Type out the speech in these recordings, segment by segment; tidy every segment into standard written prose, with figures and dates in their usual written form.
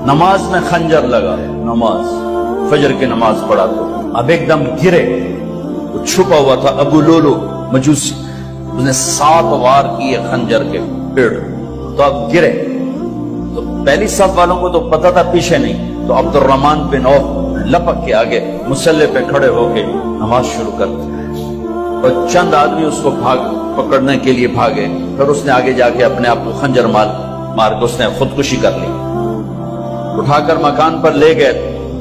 نماز میں خنجر لگا، نماز فجر کی نماز پڑھا تو اب ایک دم گرے، وہ چھپا ہوا تھا ابو لولو مجوسی، اس نے 7 وار کیے خنجر کے پیڑ، تو اب گرے تو پہلی صف والوں کو تو پتہ تھا پیچھے نہیں، تو عبد الرحمن بن عوف لپک کے آگے مصلی پہ کھڑے ہو کے نماز شروع کر دی، اور چند آدمی اس کو پکڑنے کے لیے بھاگے، پھر اس نے آگے جا کے اپنے آپ کو خنجر مار کے اس نے خودکشی کر لی، اٹھا کر مکان پر لے گئے،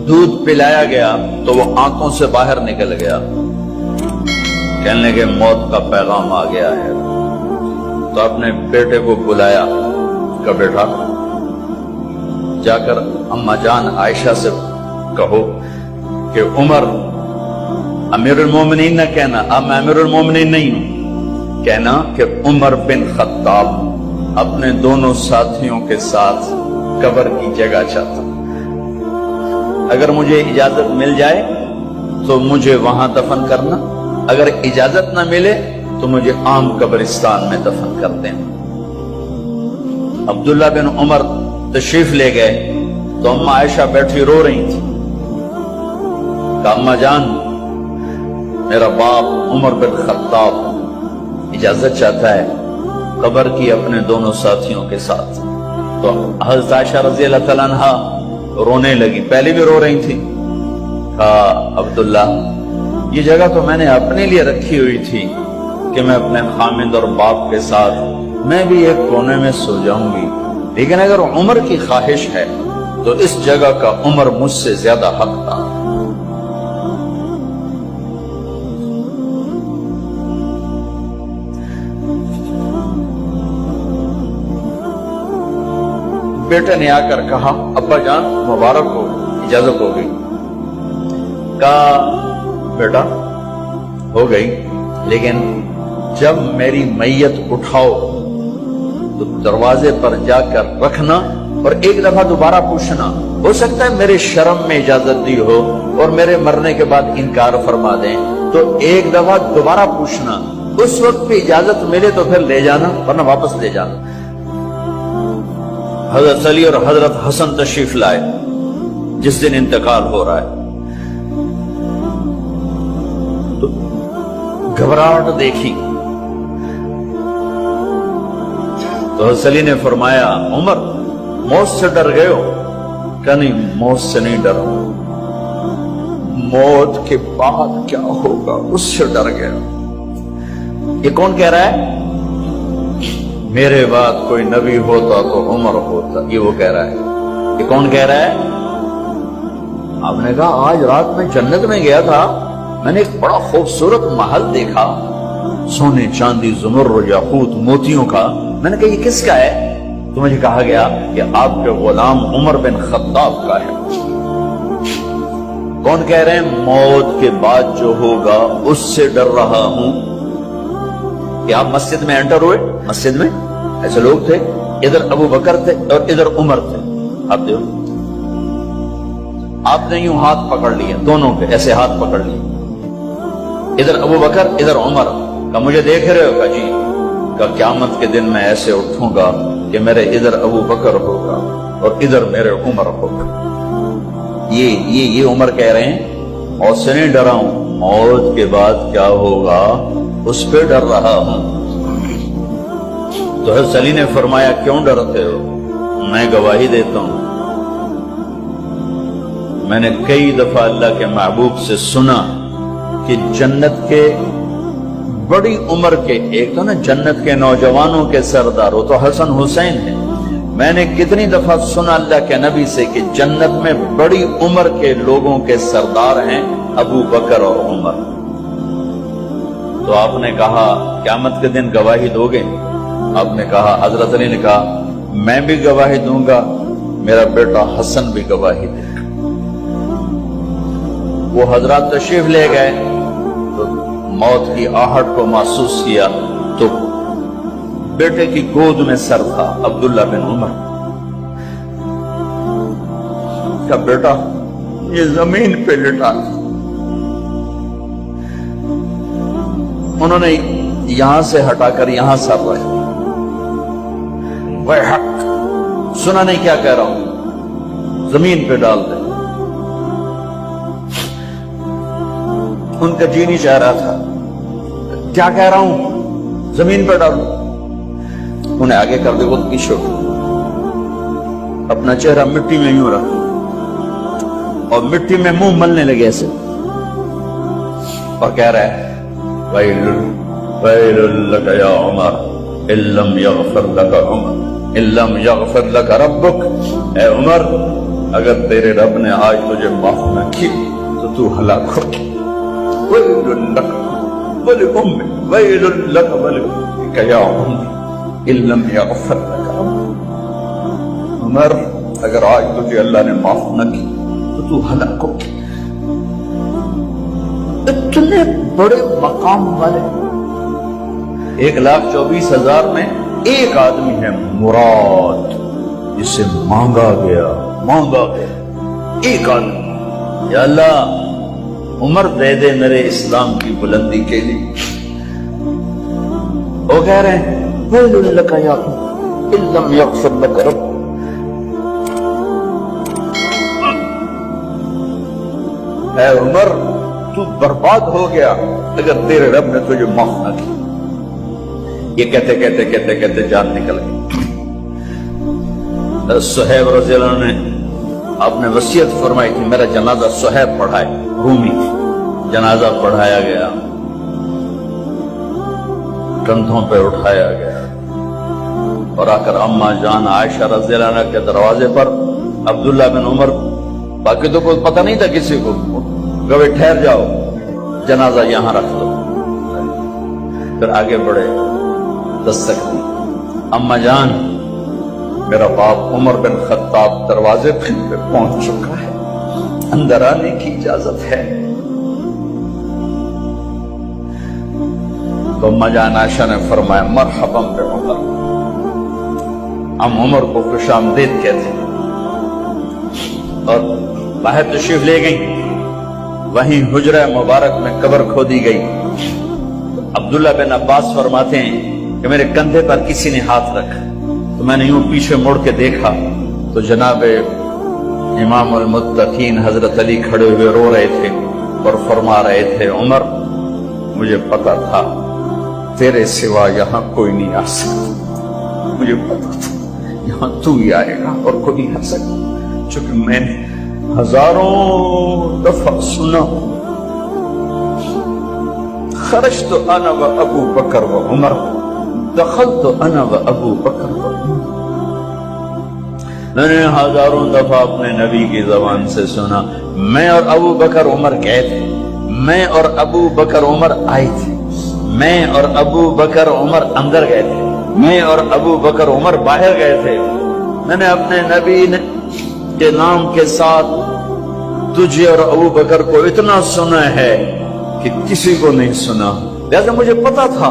دودھ پلایا گیا تو وہ آنکھوں سے باہر نکل گیا، کہنے لگے موت کا پیغام آ گیا ہے، تو اپنے بیٹے کو بلایا کہ بیٹا جا کر اماں جان عائشہ سے کہو کہ عمر امیر المومنین نہ کہنا، اب میں امیر المومنین نہیں ہوں، کہنا کہ عمر بن خطاب اپنے دونوں ساتھیوں کے ساتھ قبر کی جگہ چاہتا، اگر مجھے اجازت مل جائے تو مجھے وہاں دفن کرنا، اگر اجازت نہ ملے تو مجھے عام قبرستان میں دفن کر دینا۔ عبداللہ بن عمر تشریف لے گئے تو اماں عائشہ بیٹھی رو رہی تھی، کہ اماں جان میرا باپ عمر بن خطاب اجازت چاہتا ہے قبر کی اپنے دونوں ساتھیوں کے ساتھ، تو حضرت عائشہ رضی اللہ تعالیٰ عنہا رونے لگی، پہلے بھی رو رہی تھی، کہا عبداللہ یہ جگہ تو میں نے اپنے لیے رکھی ہوئی تھی کہ میں اپنے خامد اور باپ کے ساتھ میں بھی ایک کونے میں سو جاؤں گی، لیکن اگر عمر کی خواہش ہے تو اس جگہ کا عمر مجھ سے زیادہ حق تھا۔ بیٹے نے آ کر کہا ابا جان مبارک ہو، اجازت ہو گئی، کہا بیٹا ہو گئی، لیکن جب میری میت اٹھاؤ تو دروازے پر جا کر رکھنا اور ایک دفعہ دوبارہ پوچھنا، ہو سکتا ہے میرے شرم میں اجازت دی ہو اور میرے مرنے کے بعد انکار فرما دیں، تو ایک دفعہ دوبارہ پوچھنا، اس وقت بھی اجازت ملے تو پھر لے جانا ورنہ واپس لے جانا۔ حضرت علی اور حضرت حسن تشریف لائے جس دن انتقال ہو رہا ہے، تو گھبراہٹ دیکھی تو حضرت علی نے فرمایا عمر موت سے ڈر گئے ہو؟ کہ نہیں موت سے نہیں ڈرا، موت کے بعد کیا ہوگا اس سے ڈر گیا۔ یہ کون کہہ رہا ہے؟ میرے بعد کوئی نبی ہوتا تو عمر ہوتا، یہ وہ کہہ رہا ہے۔ یہ کون کہہ رہا ہے؟ آپ نے کہا آج رات میں جنت میں گیا تھا، میں نے ایک بڑا خوبصورت محل دیکھا، سونے چاندی زمرد یاقوت موتیوں کا، میں نے کہا یہ کس کا ہے؟ تو مجھے کہا گیا کہ آپ کے غلام عمر بن خطاب کا ہے۔ کون کہہ رہے ہیں موت کے بعد جو ہوگا اس سے ڈر رہا ہوں؟ کہ آپ مسجد میں انٹر ہوئے، مسجد میں ایسے لوگ تھے، ادھر ابو بکر تھے اور ادھر عمر تھے، آپ دیکھو، آپ نے یوں ہاتھ پکڑ لیے دونوں کے، ایسے ہاتھ پکڑ لیے، ادھر ابو بکر ادھر عمر، کہ مجھے دیکھ رہے ہو؟ کہ جی، کہ قیامت کے دن میں ایسے اٹھوں گا کہ میرے ادھر ابو بکر ہوگا اور ادھر میرے عمر ہوگا۔ یہ عمر کہہ رہے ہیں اور سے نہیں ڈرا ہوں، موت کے بعد کیا ہوگا اس پہ ڈر رہا ہوں۔ تو حضرت علی نے فرمایا کیوں ڈرتے ہو؟ میں گواہی دیتا ہوں، میں نے کئی دفعہ اللہ کے محبوب سے سنا کہ جنت کے بڑی عمر کے، ایک تو نا جنت کے نوجوانوں کے سردار، وہ تو حسن حسین ہیں، میں نے کتنی دفعہ سنا اللہ کے نبی سے کہ جنت میں بڑی عمر کے لوگوں کے سردار ہیں ابو بکر اور عمر۔ تو آپ نے کہا قیامت کے دن گواہی دو گے؟ آپ نے کہا، حضرت علی نے کہا میں بھی گواہی دوں گا، میرا بیٹا حسن بھی گواہی دے گا۔ وہ حضرات تشریف لے گئے تو موت کی آہٹ کو محسوس کیا تو بیٹے کی گود میں سر تھا عبداللہ بن عمر کا، بیٹا یہ زمین پہ لٹا، انہوں نے یہاں سے ہٹا کر یہاں سر رکھا، وہ حق سنا نہیں کیا کہہ رہا ہوں، زمین پہ ڈال دیں. ان کا جی نہیں چاہ رہا تھا. کیا کہہ رہا ہوں؟ زمین پہ ڈالو. انہیں آگے کر دے وہ پیچھے اپنا چہرہ مٹی میں یوں رکھ اور مٹی میں منہ ملنے لگے ایسے اور کہہ رہا ہے وَيْلٌ لَكَ يَا عُمَرْ إِن لَّمْ يَغْفِرْ لَكَ عُمَرْ إِن لَّمْ يَغْفِرْ لَكَ رَبُّكَ. اے عمر اگر تیرے رب نے آج تجھے معاف نہ کی تو تو ہلاک ہو. وَيْلٌ لَكَ وَلِأُمِّكَ وَيْلٌ لَكَ وَلِأُمِّكَ يَا عُمَرْ إِن لَّمْ يَغْفِرْ لَكَ رَبُّكَ. عمر اگر آج تجھے اللہ نے معاف نہ کی تو تو ہلاک ہو. اتنے بڑے مقام والے 1,24,000 میں ایک آدمی ہے مراد جسے مانگا گیا ایک آدمی. یا اللہ عمر دے دے میرے اسلام کی بلندی کے لیے. وہ کہہ رہے ہیں وَيْلٌ لَكَ يَا عُمَرْ إِن لَّمْ يَغْفِرْ لَكَ رَبُّكَ. اے عمر تو برباد ہو گیا اگر تیرے رب نے تجھے معاف نہ کی. یہ کہتے کہتے جان نکل گئی. صہیب رضی اللہ عنہ نے آپ نے وصیت فرمائی کہ میرا جنازہ صہیب پڑھائے. رومی جنازہ پڑھایا گیا, کندھوں پہ اٹھایا گیا اور آ کر اما جان عائشہ رضی اللہ عنہ کے دروازے پر عبداللہ بن عمر, باقی تو کوئی پتہ نہیں تھا کسی کو, کبھی ٹھہر جاؤ جنازہ یہاں رکھ دو. پھر آگے بڑھے, دستک دی, اما جان میرا باپ عمر بن خطاب دروازے پہ پہنچ چکا ہے, اندر آنے کی اجازت ہے. تو اما جان عائشہ نے فرمایا مرحبا بعمر. ہم عمر کو خوش آمدید کہتے ہیں اور باہر تشریف لے گئی. وہیں حجرہ مبارک میں قبر کھودی گئی. عبداللہ بن عباس فرماتے ہیں کہ میرے کندھے پر کسی نے ہاتھ رکھا تو میں نے یوں پیچھے مڑ کے دیکھا تو جناب امام المتقین حضرت علی کھڑے ہوئے رو رہے تھے اور فرما رہے تھے عمر مجھے پتا تھا تیرے سوا یہاں کوئی نہیں آ سکتا. مجھے پتا تھا یہاں تو ہی آئے گا اور کوئی نہیں آ سکتا, چونکہ میں نے ہزاروں دفعہ سنا خرجت انا و ابو بکر و عمر دخلت انا و ابو بکر و عمر. میں نے ہزاروں دفعہ اپنے نبی کی زبان سے سنا میں اور ابو بکر عمر گئے تھے, میں اور ابو بکر عمر آئے تھے, میں اور ابو بکر عمر اندر گئے تھے, میں اور ابو بکر عمر باہر گئے تھے. میں نے اپنے نبی کے نام کے ساتھ تجھے اور ابو بکر کو اتنا سنا ہے کہ کسی کو نہیں سنا, لہذا مجھے پتا تھا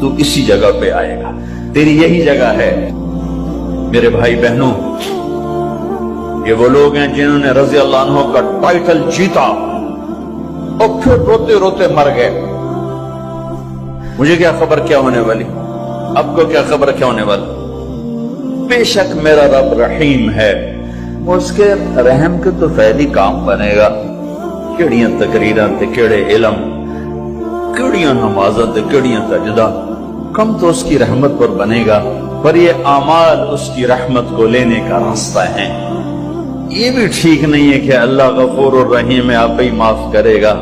تو اسی جگہ پہ آئے گا, تیری یہی جگہ ہے. میرے بھائی بہنوں, یہ وہ لوگ ہیں جنہوں نے رضی اللہ عنہ کا ٹائٹل جیتا اور پھر روتے روتے مر گئے. مجھے کیا خبر کیا ہونے والی, اب کو کیا خبر کیا ہونے والی. بے شک میرا رب رحیم ہے, اس کے رحم کے تو فیضی کام بنے گا. کیڑیاں تقریراں تے کیڑے علم, کیڑیاں نمازاں تے کیڑیاں سجدہ, کم تو اس کی رحمت پر بنے گا, پر یہ اعمال اس کی رحمت کو لینے کا راستہ ہے. یہ بھی ٹھیک نہیں ہے کہ اللہ غفور الرحیم ہے آپ ہی معاف کرے گا.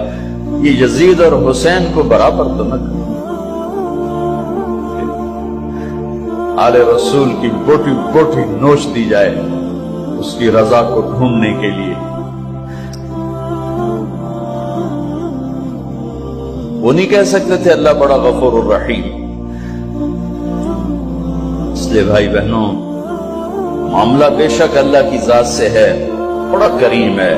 یہ یزید اور حسین کو برابر تو نہ کرے. آل رسول کی بوٹی بوٹی نوچ دی جائے اس کی رضا کو ڈھونڈنے کے لیے. وہ نہیں کہہ سکتے تھے اللہ بڑا غفور الرحیم. اس لیے بھائی بہنوں, معاملہ بے شک اللہ کی ذات سے ہے, بڑا کریم ہے,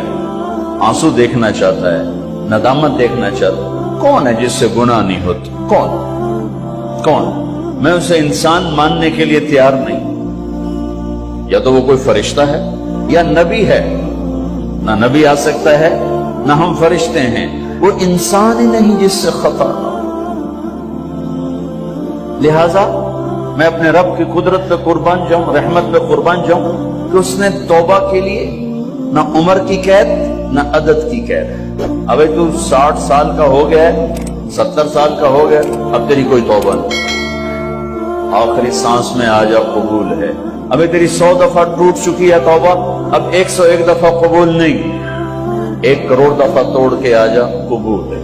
آنسو دیکھنا چاہتا ہے, ندامت دیکھنا چاہتا ہے. کون ہے جس سے گناہ نہیں ہوتا؟ کون؟ میں اسے انسان ماننے کے لیے تیار نہیں. یا تو وہ کوئی فرشتہ ہے یا نبی ہے. نہ نبی آ سکتا ہے نہ ہم فرشتے ہیں. وہ انسان ہی نہیں جس سے خطا نہ ہو. لہذا میں اپنے رب کی قدرت پہ قربان جاؤں, رحمت پہ قربان جاؤں کہ اس نے توبہ کے لیے نہ عمر کی قید نہ عدد کی قید. اب تو 60 سال کا ہو گیا ہے، 70 سال کا ہو گیا، اب تیری کوئی توبہ نہیں، آخری سانس میں آ جا قبول ہے. ابھی تیری 100 دفعہ ٹوٹ چکی ہے توبہ، اب 101 دفعہ قبول نہیں، 1 کروڑ دفعہ توڑ کے آ جا قبول ہے.